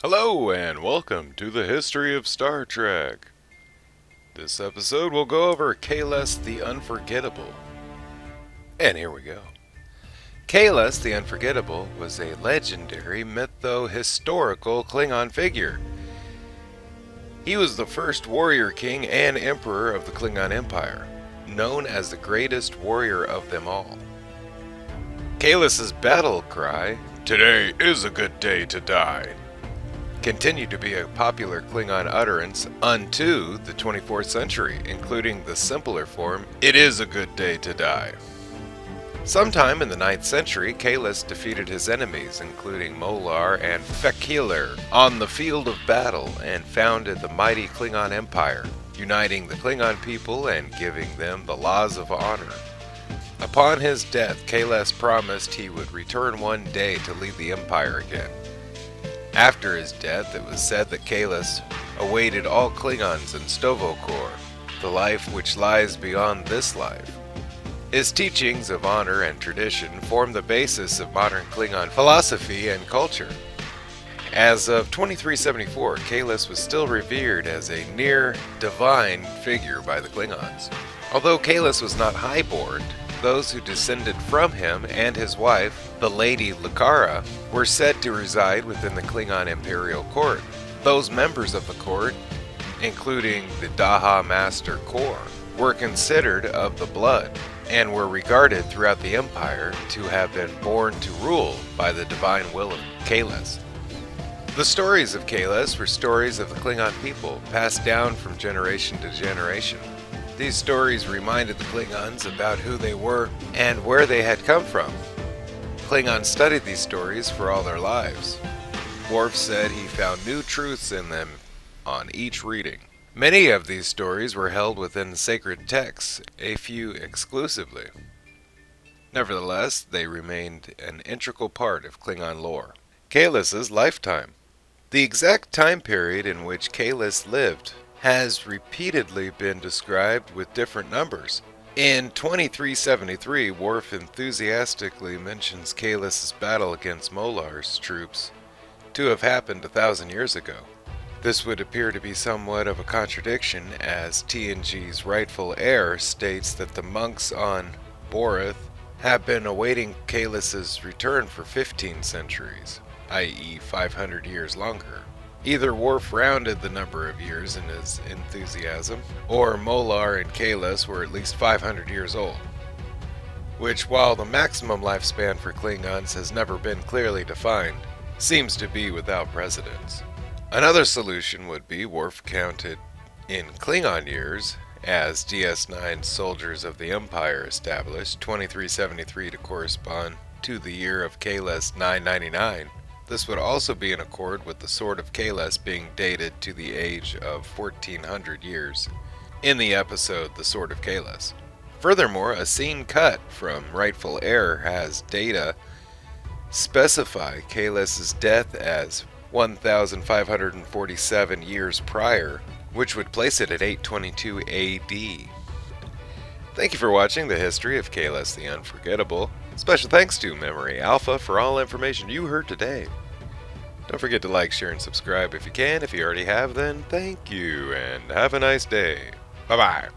Hello and welcome to the history of Star Trek. This episode will go over Kahless the Unforgettable. And here we go. Kahless the Unforgettable was a legendary mytho-historical Klingon figure. He was the first warrior king and emperor of the Klingon Empire, known as the greatest warrior of them all. Kahless's battle cry, "Today is a good day to die," continued to be a popular Klingon utterance unto the 24th century, including the simpler form, "It is a good day to die." Sometime in the 9th century, Kahless defeated his enemies, including Molar and Fek'Hir, on the field of battle and founded the mighty Klingon Empire, uniting the Klingon people and giving them the laws of honor. Upon his death, Kahless promised he would return one day to lead the Empire again. After his death, it was said that Kahless awaited all Klingons in Stovokor, the life which lies beyond this life. His teachings of honor and tradition form the basis of modern Klingon philosophy and culture. As of 2374, Kahless was still revered as a near-divine figure by the Klingons. Although Kahless was not highborn, those who descended from him and his wife, the Lady Lucara, were said to reside within the Klingon Imperial Court. Those members of the court, including the Daha Master Corps, were considered of the blood and were regarded throughout the Empire to have been born to rule by the divine will of Kahless. The stories of Kahless were stories of the Klingon people, passed down from generation to generation. These stories reminded the Klingons about who they were and where they had come from. Klingons studied these stories for all their lives. Worf said he found new truths in them on each reading. Many of these stories were held within sacred texts, a few exclusively. Nevertheless, they remained an integral part of Klingon lore. Kahless's lifetime. The exact time period in which Kahless lived has repeatedly been described with different numbers. In 2373, Worf enthusiastically mentions Kahless's battle against Molar's troops to have happened 1,000 years ago. This would appear to be somewhat of a contradiction, as TNG's rightful heir states that the monks on Boreth have been awaiting Kahless's return for 15 centuries, i.e. 500 years longer. Either Worf rounded the number of years in his enthusiasm, or Molar and Kahless were at least 500 years old, which, while the maximum lifespan for Klingons has never been clearly defined, seems to be without precedence. Another solution would be Worf counted in Klingon years, as DS9 Soldiers of the Empire established 2373 to correspond to the year of Kahless 999. This would also be in accord with the Sword of Kahless being dated to the age of 1400 years in the episode The Sword of Kahless. Furthermore, a scene cut from Rightful Heir has data specify Kahless's death as 1547 years prior, which would place it at 822 AD. Thank you for watching the history of Kahless the Unforgettable. Special thanks to Memory Alpha for all information you heard today. Don't forget to like, share, and subscribe if you can. If you already have, then thank you, and have a nice day. Bye-bye.